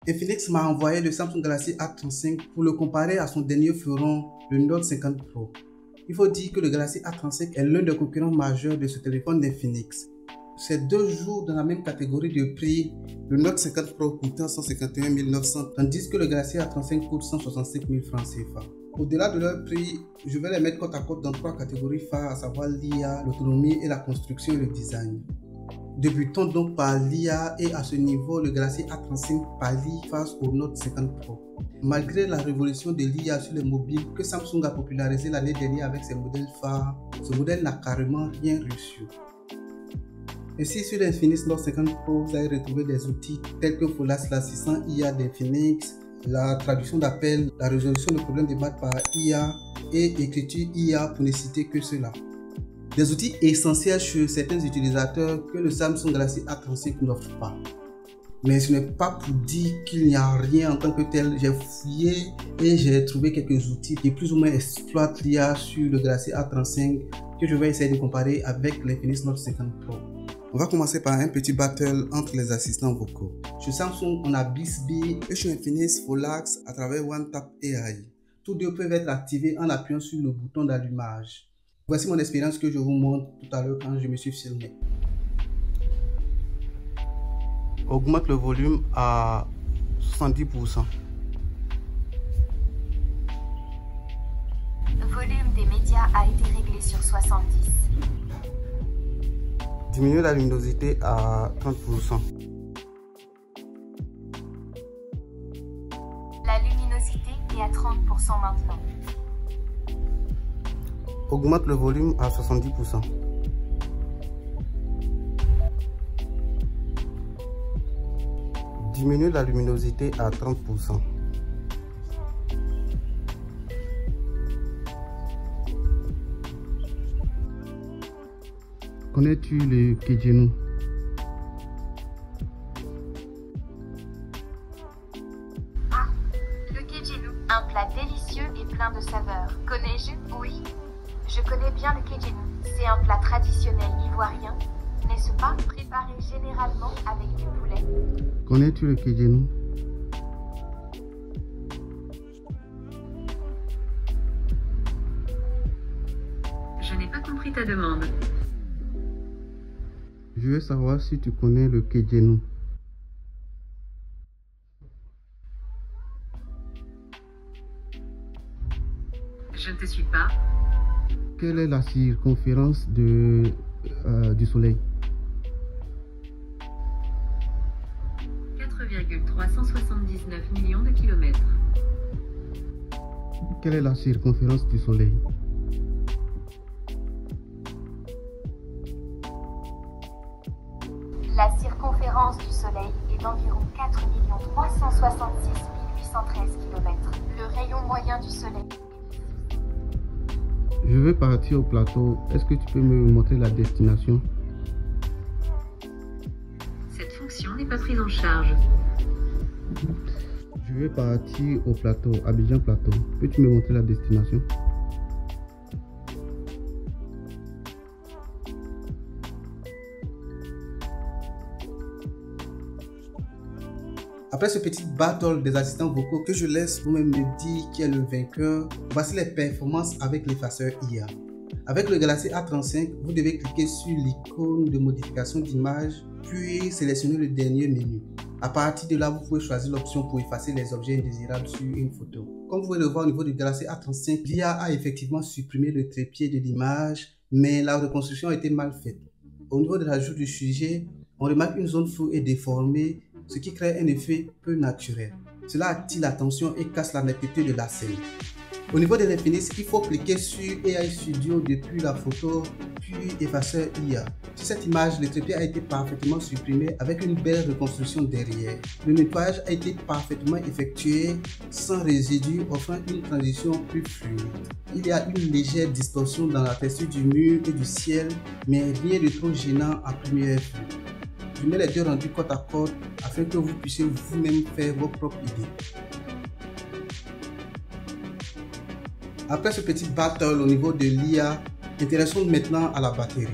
Infinix m'a envoyé le Samsung Galaxy A35 pour le comparer à son dernier fleuron, le Note 50 Pro. Il faut dire que le Galaxy A35 est l'un des concurrents majeurs de ce téléphone d'Infinix. Ces deux jouent dans la même catégorie de prix, le Note 50 Pro coûtant 151 900, tandis que le Galaxy A35 coûte 165 000 francs CFA. Au-delà de leur prix, je vais les mettre côte à côte dans trois catégories phares, à savoir l'IA, l'autonomie et la construction et le design. Débutons donc par l'IA et à ce niveau, le Galaxy A35 pâlit face au Note 50 Pro. Malgré la révolution de l'IA sur les mobiles que Samsung a popularisé l'année dernière avec ses modèles phares, ce modèle n'a carrément rien reçu. Ainsi, sur l'Infinix Note 50 Pro, vous allez retrouver des outils tels que Folas l'assistant IA d'Infinix, la traduction d'appel, la résolution de problèmes de maths par IA et écriture IA pour ne citer que cela. Des outils essentiels chez certains utilisateurs que le Samsung Galaxy A35 n'offre pas. Mais ce n'est pas pour dire qu'il n'y a rien en tant que tel. J'ai fouillé et j'ai trouvé quelques outils qui plus ou moins exploitent l'IA sur le Galaxy A35 que je vais essayer de comparer avec l'Infinix Note 50 Pro. On va commencer par un petit battle entre les assistants vocaux. Chez Samsung, on a Bixby et chez Infinix, Folax à travers OneTap AI. Tous deux peuvent être activés en appuyant sur le bouton d'allumage. Voici mon expérience que je vous montre tout à l'heure quand je me suis filmé. Augmente le volume à 70%. Le volume des médias a été réglé sur 70. Diminue la luminosité à 30%. La luminosité est à 30% maintenant. Augmente le volume à 70%. Diminue la luminosité à 30%. Connais-tu le Kejenu? Ah, le Kejenu, un plat délicieux et plein de saveurs. Connais-je? Oui. Je connais bien le Kejenu. C'est un plat traditionnel ivoirien, n'est-ce pas? Préparé généralement avec du poulet. Connais-tu le Kejenu? Je n'ai pas compris ta demande. Je veux savoir si tu connais le Kejenu. Je ne te suis pas. Quelle est la circonférence du Soleil? 4,379 millions de kilomètres. Quelle est la circonférence du Soleil? La circonférence du Soleil est d'environ 4 366 813 km. Le rayon moyen du Soleil. Je veux partir au plateau. Est-ce que tu peux me montrer la destination? Cette fonction n'est pas prise en charge. Je veux partir au plateau, Abidjan Plateau. Peux-tu me montrer la destination? Après ce petit battle des assistants vocaux que je laisse vous-même me dire qui est le vainqueur, voici les performances avec l'effaceur IA. Avec le Galaxy A35, vous devez cliquer sur l'icône de modification d'image, puis sélectionner le dernier menu. À partir de là, vous pouvez choisir l'option pour effacer les objets indésirables sur une photo. Comme vous pouvez le voir au niveau du Galaxy A35, l'IA a effectivement supprimé le trépied de l'image, mais la reconstruction a été mal faite. Au niveau de l'ajout du sujet, on remarque une zone floue et déformée, ce qui crée un effet peu naturel. Cela attire l'attention et casse la netteté de la scène. Au niveau de l'Infinix, il faut cliquer sur AI Studio depuis la photo, puis effaceur IA. Sur cette image, le trépied a été parfaitement supprimé avec une belle reconstruction derrière. Le nettoyage a été parfaitement effectué sans résidus, offrant une transition plus fluide. Il y a une légère distorsion dans la texture du mur et du ciel, mais rien de trop gênant à première vue. Je mets les deux rendus côte à côte afin que vous puissiez vous-même faire vos propres idées. Après ce petit battle au niveau de l'IA, intéressons maintenant à la batterie.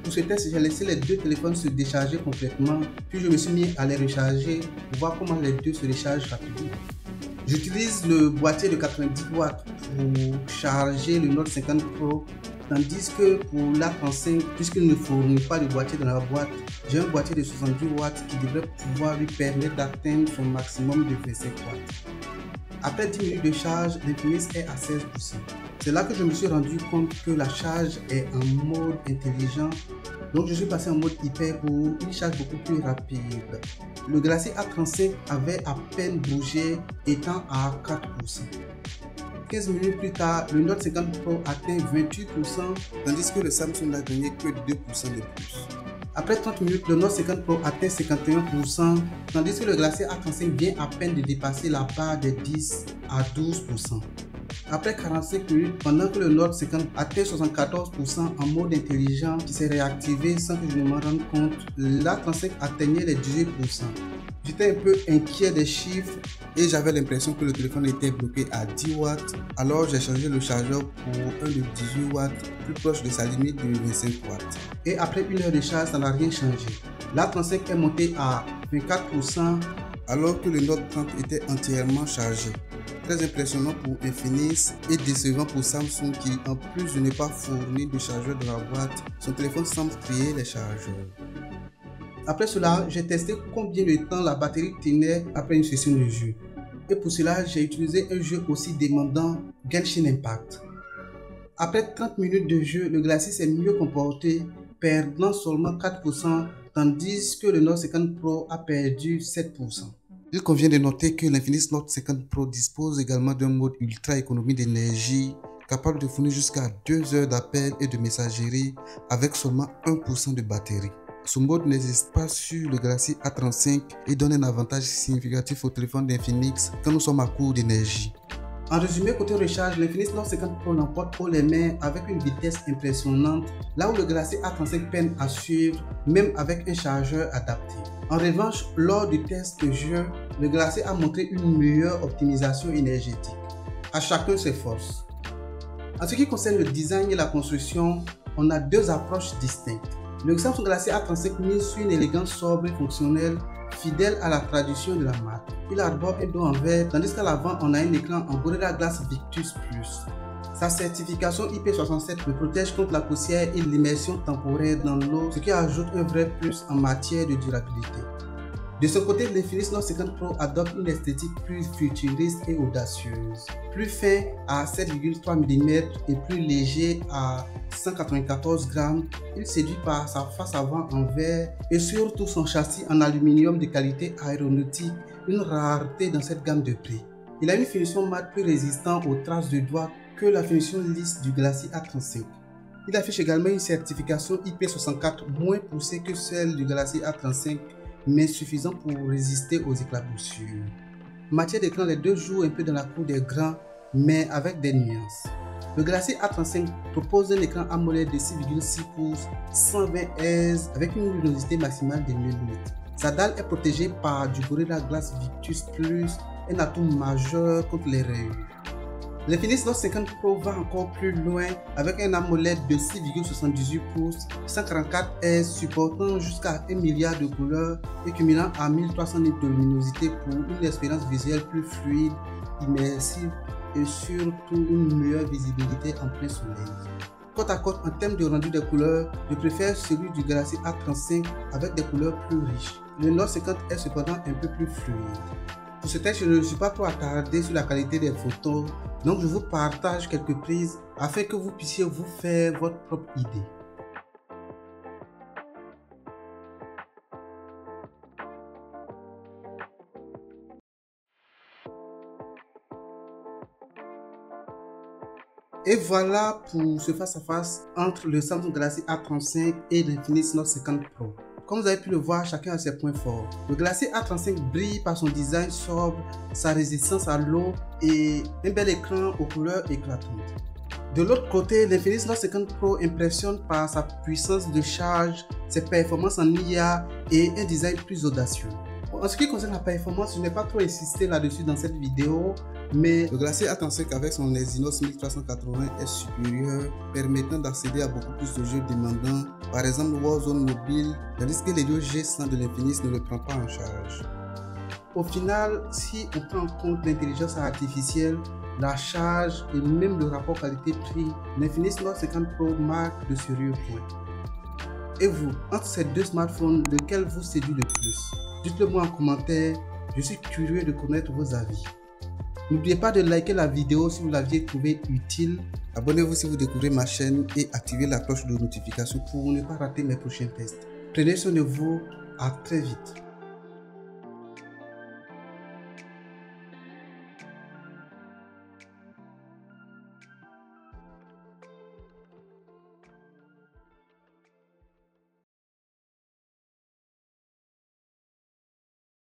Pour ce test, j'ai laissé les deux téléphones se décharger complètement, puis je me suis mis à les recharger pour voir comment les deux se rechargent rapidement. J'utilise le boîtier de 90 watts pour charger le Note 50 Pro, tandis que pour l'A35, puisqu'il ne fournit pas de boîtier dans la boîte, j'ai un boîtier de 70 watts qui devrait pouvoir lui permettre d'atteindre son maximum de 25 watts. Après 10 minutes de charge, l'Infinix est à 16%. C'est là que je me suis rendu compte que la charge est en mode intelligent, donc je suis passé en mode hyper pour une charge beaucoup plus rapide. Le Galaxy A35 avait à peine bougé, étant à 4%. 15 minutes plus tard, le Note 50 Pro atteint 28%, tandis que le Samsung n'a gagné que 2% de plus. Après 30 minutes, le Note 50 Pro atteint 51%, tandis que le Galaxy A35 vient à peine de dépasser la barre des 10 à 12%. Après 45 minutes, pendant que le Note 50 atteint 74% en mode intelligent qui s'est réactivé sans que je ne m'en rende compte, l'A35 atteignait les 18%. J'étais un peu inquiet des chiffres et j'avais l'impression que le téléphone était bloqué à 10 watts. Alors j'ai changé le chargeur pour un de 18 watts, plus proche de sa limite de 25 watts. Et après une heure de charge, ça n'a rien changé. L'A35 est monté à 24% alors que le Note 30 était entièrement chargé. Très impressionnant pour Infinix et décevant pour Samsung qui, en plus de ne pas fournir de chargeur dans la boîte, son téléphone semble trier les chargeurs. Après cela, j'ai testé combien de temps la batterie tenait après une session de jeu. Et pour cela, j'ai utilisé un jeu aussi demandant, Genshin Impact. Après 30 minutes de jeu, le Galaxy s'est mieux comporté, perdant seulement 4%, tandis que le Note 50 Pro a perdu 7%. Il convient de noter que l'Infinix Note 50 Pro dispose également d'un mode ultra économie d'énergie, capable de fournir jusqu'à 2 heures d'appel et de messagerie avec seulement 1% de batterie. Ce mode n'existe pas sur le Galaxy A35 et donne un avantage significatif au téléphone d'Infinix quand nous sommes à court d'énergie. En résumé, côté recharge, l'Infinix Note 50 Pro l'emporte haut les mains avec une vitesse impressionnante, là où le Galaxy A35 peine à suivre, même avec un chargeur adapté. En revanche, lors du test de jeu, le Galaxy a montré une meilleure optimisation énergétique. À chacun ses forces. En ce qui concerne le design et la construction, on a deux approches distinctes. Le Samsung Galaxy A35 mise sur une élégance sobre et fonctionnelle, fidèle à la tradition de la marque. Il arbore un dos en verre, tandis qu'à l'avant, on a un écran en Gorilla Glass Victus Plus. Sa certification IP67 le protège contre la poussière et l'immersion temporaire dans l'eau, ce qui ajoute un vrai plus en matière de durabilité. De son côté, l'Infinix Note 50 Pro adopte une esthétique plus futuriste et audacieuse. Plus fin à 7,3 mm et plus léger à 194 grammes, il séduit par sa face avant en verre et surtout son châssis en aluminium de qualité aéronautique, une rareté dans cette gamme de prix. Il a une finition mat plus résistante aux traces de doigts que la finition lisse du Galaxy A35. Il affiche également une certification IP64 moins poussée que celle du Galaxy A35, mais suffisant pour résister aux éclaboussures. Matière d'écran, les deux jouent un peu dans la cour des grands, mais avec des nuances. Le Galaxy A35 propose un écran AMOLED de 6,6 pouces, 120 Hz avec une luminosité maximale de 1000 nits. Sa dalle est protégée par du Gorilla Glass Victus Plus, un atout majeur contre les rayures. L'Infinix Note 50 Pro va encore plus loin avec un AMOLED de 6,78 pouces, 144 Hz supportant jusqu'à 1 milliard de couleurs et cumulant à 1300 nits de luminosité pour une expérience visuelle plus fluide, immersive et surtout une meilleure visibilité en plein soleil. Côte à côte, en termes de rendu des couleurs, je préfère celui du Galaxy A35 avec des couleurs plus riches. Le Note 50 est cependant un peu plus fluide. Pour ce test, je ne suis pas trop attardé sur la qualité des photos, donc je vous partage quelques prises afin que vous puissiez vous faire votre propre idée. Et voilà pour ce face-à-face entre le Samsung Galaxy A35 et l'Infinix Note 50 Pro. Comme vous avez pu le voir, chacun a ses points forts. Le Galaxy A35 brille par son design sobre, sa résistance à l'eau et un bel écran aux couleurs éclatantes. De l'autre côté, l'Infinix Note 50 Pro impressionne par sa puissance de charge, ses performances en IA et un design plus audacieux. En ce qui concerne la performance, je n'ai pas trop insisté là-dessus dans cette vidéo, mais le Galaxy A35 avec son Exynos 1380 est supérieur, permettant d'accéder à beaucoup plus de jeux demandants, par exemple Warzone mobile, tandis que l'Helio G100 de l'Infinix ne le prend pas en charge. Au final, si on prend en compte l'intelligence artificielle, la charge et même le rapport qualité-prix, l'Infinix Note 50 Pro marque de sérieux points. Et vous, entre ces deux smartphones, lequel vous séduit le plus? Dites-le moi en commentaire, je suis curieux de connaître vos avis. N'oubliez pas de liker la vidéo si vous l'aviez trouvée utile. Abonnez-vous si vous découvrez ma chaîne et activez la cloche de notification pour ne pas rater mes prochains tests. Prenez soin de vous, à très vite.